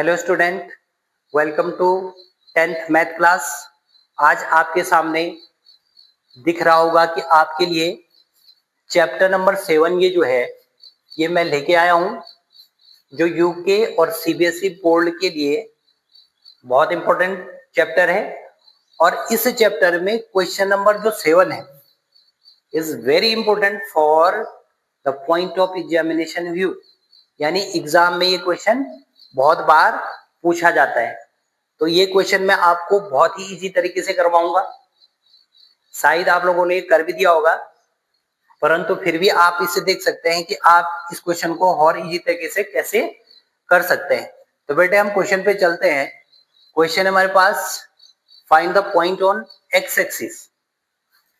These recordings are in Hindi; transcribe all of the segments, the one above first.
Hello student, welcome to 10th math class. आज आपके सामने दिख रहा होगा कि आपके लिए चैप्टर नंबर 7 ये जो है ये मैं लेके आया हूँ, जो यूके और सीबीएसई बोर्ड के लिए बहुत इंपॉर्टेंट चैप्टर है। और इस चैप्टर में क्वेश्चन नंबर जो 7 है is very important for the point of examination view, यानी एग्जाम में ये क्वेश्चन बहुत बार पूछा जाता है। तो ये क्वेश्चन मैं आपको बहुत ही इजी तरीके से करवाऊंगा। शायद आप लोगों ने कर भी दिया होगा, परंतु फिर भी आप इसे देख सकते हैं कि आप इस क्वेश्चन को और इजी तरीके से कैसे कर सकते हैं। तो बेटे हम क्वेश्चन पे चलते हैं। क्वेश्चन हमारे पास, find the point on X axis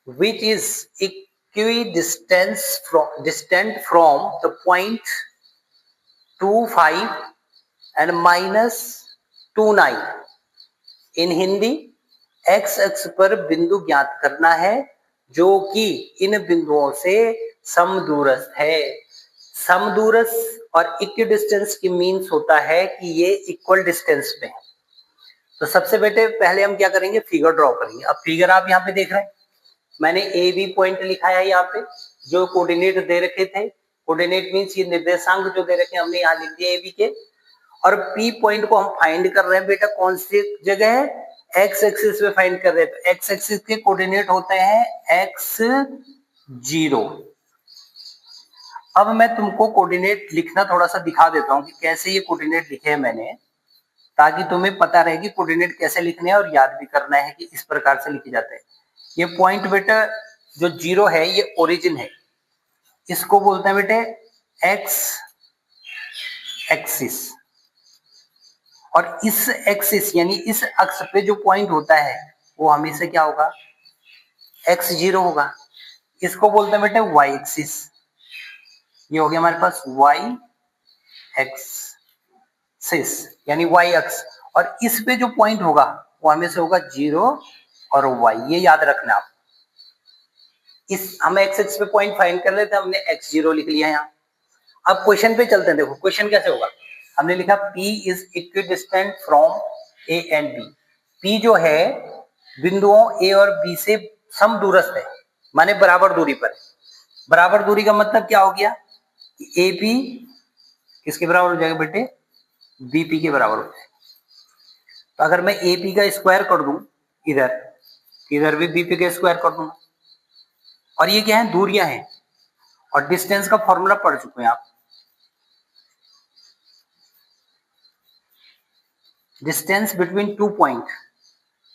which is equidistant from the point 25 and -29। In Hindi, X अक्ष पर बिंदु ज्ञात करना है जो कि इन बिंदुओं से समदूरस्थ है। समदूरस्थ और इक्विडिस्टेंस की मीन्स होता है कि ये इक्वल डिस्टेंस में है। तो सबसे बेटे पहले हम क्या करेंगे, फिगर ड्रॉ करेंगे। अब फिगर आप यहाँ पे देख रहे हैं, मैंने ए बी पॉइंट लिखा है यहाँ पे, जो कोऑर्डिनेट दे रखे थे। कोऑर्डिनेट मींस ये निर्देशांक जो दे रखे हैं हमने यहाँ लिख दिया ए बी के। और पी पॉइंट को हम फाइंड कर रहे हैं बेटा कौन सी जगह है, एक्स एक्सिस पे फाइंड कर रहे हैं। तो एक्स एक्सिस के कोऑर्डिनेट होते हैं एक्स 0। अब मैं तुमको कोऑर्डिनेट लिखना थोड़ा सा दिखा देता हूँ कि कैसे ये कोऑर्डिनेट लिखे हैं मैंने, ताकि तुम्हें पता रहे कि कोऑर्डिनेट कैसे लिखने हैं और याद भी करना है कि इस प्रकार से लिखे जाते हैं। ये पॉइंट बेटा जो 0 है ये ओरिजिन है, इसको बोलते हैं बेटे एक्स एक्सिस। और इस एक्सिस यानी इस अक्ष पे जो पॉइंट होता है वो हमेशा क्या होगा, x0 होगा। इसको बोलते हैं बेटे y एक्सिस। ये हो गया हमारे पास y एक्सिस यानी y अक्ष। और इस पे जो पॉइंट होगा वो हमेशा होगा 0 और y, ये याद रखना आप। इस हम एक्स एक्स पे पॉइंट फाइंड कर लेते हैं, हमने x0 लिख लिया यहाँ। अब क्वेश्चन पे चलते हैं। देखो क्वेश्चन कैसे होगा, हमने लिखा P is equidistant from A and B। P जो है बिंदुओं A और B से समदूरस्थ है, माने बराबर दूरी पर। बराबर दूरी का मतलब क्या हो गया कि AP किसके बराबर हो जाएगा बेटे, BP के बराबर हो जाएगा। तो अगर मैं AP का स्क्वायर कर दूं इधर भी BP का स्क्वायर कर दूंगा। और ये क्या है, दूरियां हैं। और डिस्टेंस का फॉर्मूला पढ़ चुके हैं आप। डिस्टेंस बिटवीन 2 पॉइंट,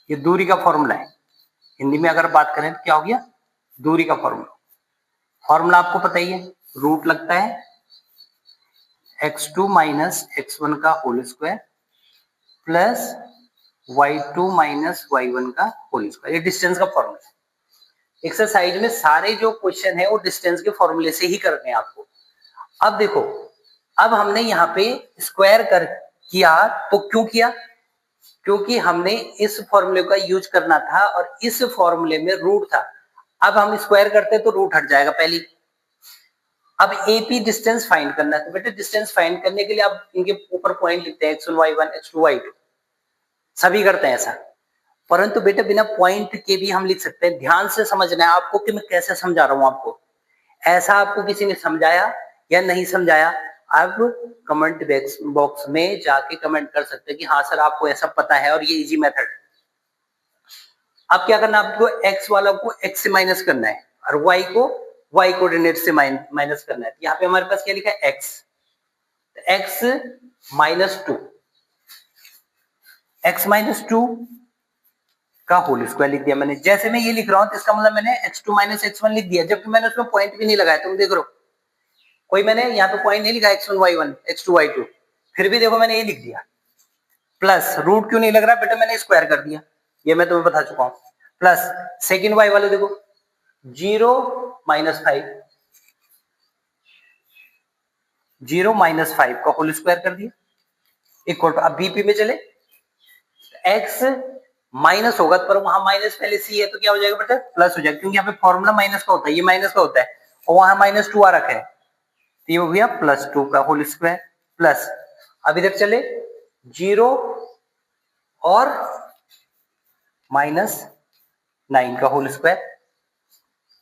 ये दूरी का फॉर्मूला है। हिंदी में अगर बात करें तो क्या हो गया, दूरी का फॉर्मूला। फॉर्मूला आपको पता ही है, रूट लगता है x2 माइनस x1 का whole square plus y2 minus y1 का होल स्क्वायर। ये डिस्टेंस का फॉर्मूला है। एक्सरसाइज में सारे जो क्वेश्चन है वो डिस्टेंस के फॉर्मूले से ही करने हैं आपको। अब देखो, अब हमने यहाँ पे स्क्वायर कर किया, तो क्यों किया, क्योंकि हमने इस फॉर्मूले का यूज करना था और इस फॉर्मूले में रूट था। अब हम स्क्वायर करते तो रूट हट जाएगा पहली। अब एपी डिस्टेंस फाइंड करना है, तो बेटे डिस्टेंस फाइंड करने के लिए आप इनके ऊपर पॉइंट लिखते हैं x1 y1 x2 y2, सभी करते हैं ऐसा। परंतु बेटे बिना पॉइंट के भी हम लिख सकते हैं। ध्यान से समझना है आपको कि मैं कैसे समझा रहा हूं आपको। ऐसा आपको किसी ने समझाया या नहीं समझाया, आप कमेंट बॉक्स में जाके कमेंट कर सकते हैं कि हाँ सर आपको ऐसा पता है और ये इजी मेथड है। अब क्या करना, आपको x वाला को x से माइनस करना है और y को y कोऑर्डिनेट से माइनस करना है। यहाँ पे हमारे पास क्या लिखा है, x माइनस 2, x माइनस 2 का होल स्क्वायर लिख दिया मैंने। जैसे मैं ये लिख रहा हूं तो इसका मतलब मैंने x2 माइनस x1 लिख दिया, जबकि मैंने उसमें पॉइंट भी नहीं लगाया। तुम देख रहे हो, कोई मैंने यहाँ पे पॉइंट नहीं लिखा x1 y1 x2 y2, फिर भी देखो मैंने ये लिख दिया। प्लस रूट क्यों नहीं लग रहा बेटा, मैंने स्क्वायर कर दिया, ये मैं तुम्हें बता चुका हूं। प्लस सेकंड y वाले देखो 0 माइनस 5, 0 माइनस 5 का होल स्क्वायर कर दिया इक्वल टू। अब बीपी में चले, x माइनस होगा पर वहां माइनस पहले सी है तो क्या हो जाएगा बेटा, प्लस हो जाएगा, क्योंकि यहाँ पे फॉर्मूला माइनस का होता है, ये माइनस का होता है और वहां -2 आ रखा है, तो ये हो गया +2 का होल स्क्वायर। प्लस अब इधर चले 0 और -9 का होल स्क्वायर।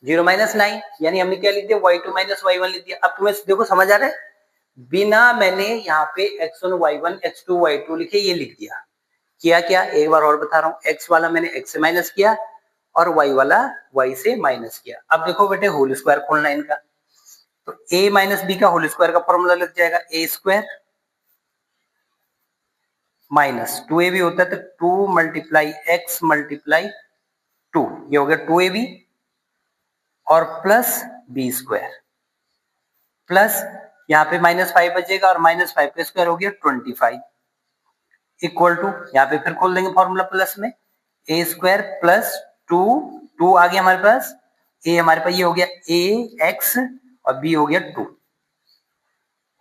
0 - 9 यानी हमने क्या लिख दिया, y2 - y1 लिख दिया। अब तुम्हें देखो समझ आ रहा है, बिना मैंने यहाँ पे x1 y1 x2 y2 लिखे ये लिख दिया। किया क्या, एक बार और बता रहा हूँ, x वाला मैंने x से माइनस किया और y वाला y से माइनस किया। अब देखो बेटे होल स्क्वायर खोलना है इनका, तो a - b का होल स्क्वायर का फॉर्मूला लग जाएगा a स्क्वायर माइनस 2ab होता है तो 2 × x × 2, ये हो गया 2ab और प्लस b स्क्वायर प्लस यहाँ पे -5 बचेगा और -5 का स्क्वायर हो गया 25 इक्वल टू, यहाँ पे फिर खोल देंगे फॉर्मूला प्लस में, a स्क्वायर प्लस 2 आ गया हमारे पास, a हमारे पास ये हो गया ax और b हो गया 2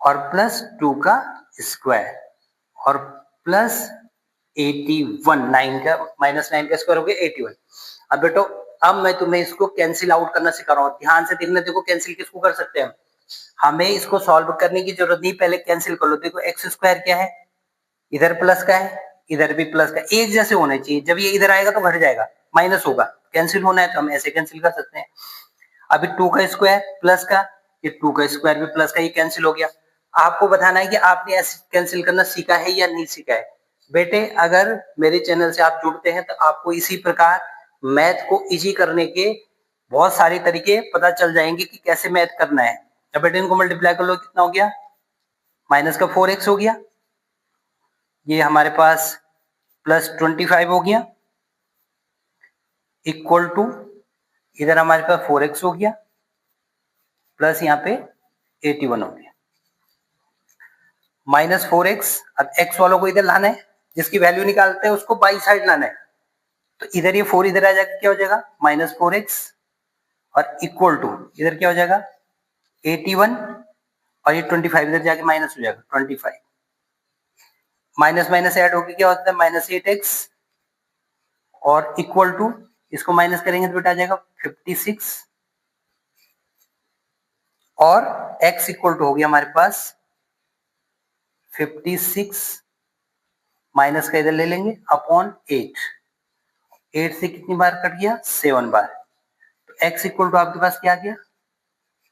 और प्लस 2 का स्क्वायर और प्लस 81, 9 का -9 का स्क्वायर हो गया 81। अब बेटो अब मैं तुम्हें इसको कैंसिल आउट करना सिखा रहा हूँ, ध्यान से देखना। देखो कैंसिल किसको कर सकते हैं, हमें इसको सॉल्व करने की जरूरत नहीं, पहले कैंसिल कर लो। देखो एक्स स्क्वायर क्या है, इधर प्लस का है इधर भी प्लस का, एक जैसे होने चाहिए। जब ये इधर आएगा तो घट जाएगा, माइनस होगा, कैंसिल होना है तो हम ऐसे कैंसिल कर सकते हैं। अभी 2 का स्क्वायर प्लस का, ये 2 का स्क्वायर भी प्लस का, ये कैंसिल हो गया। आपको बताना है कि आपने ऐसे कैंसिल करना सीखा है या नहीं सीखा है। बेटे अगर मेरे चैनल से आप जुड़ते हैं तो आपको इसी प्रकार मैथ को इजी करने के बहुत सारे तरीके पता चल जाएंगे कि कैसे मैथ करना है। अब बेटे इनको मल्टीप्लाई कर लो, कितना हो गया, माइनस का 4x हो गया, ये हमारे पास प्लस 25 हो गया इक्वल टू, इधर हमारे पास 4x हो गया प्लस यहाँ पे 81 हो गया -4x। अब x वालों को इधर लाना है, जिसकी वैल्यू निकालते हैं उसको बाई साइड लाना है, तो इधर ये 4 इधर आ जाएगा, क्या हो जाएगा -4x और इक्वल टू इधर क्या हो जाएगा 81 और ये 25 इधर जाके माइनस हो जाएगा 25, माइनस माइनस ऐड होकर क्या होता है -8x और इक्वल टू, इसको माइनस करेंगे तो बेटा आ जाएगा 56 और x इक्वल टू हो गया हमारे पास 56 माइनस का इधर ले लेंगे अपॉन 8 से कितनी बार कट गया 7 बार, तो x इक्वल टू आपके पास क्या आ गया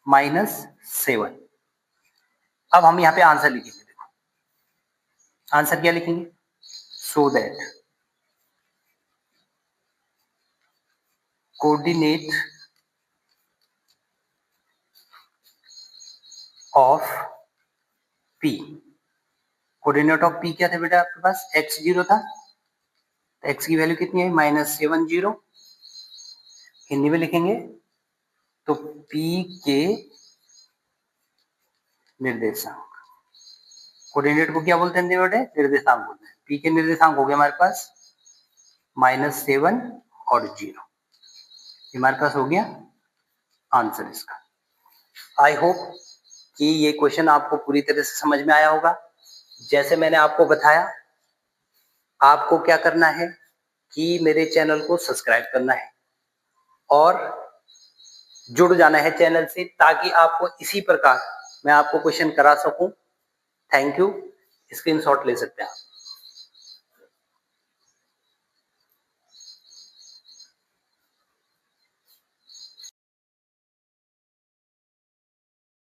-7। अब हम यहाँ पे आंसर लिखेंगे, देखो आंसर क्या लिखेंगे, so that coordinate of p, coordinate of p क्या था बेटा आपके पास, x0 था, तो x की वैल्यू कितनी है -70, हिंदी में लिखेंगे तो p के निर्देशांक, कोऑर्डिनेट को क्या बोलते हैं बेटे, निर्देशांक बोलते हैं। p के निर्देशांक हो गया हमारे पास -7 और 0, हमारे पास हो गया आंसर इसका। आई होप कि ये क्वेश्चन आपको पूरी तरह से समझ में आया होगा। जैसे मैंने आपको बताया, आपको क्या करना है कि मेरे चैनल को सब्सक्राइब करना है और जुड़ जाना है चैनल से, ताकि आपको इसी प्रकार मैं आपको क्वेश्चन करा सकूं। थैंक यू, स्क्रीनशॉट ले सकते हैं आप।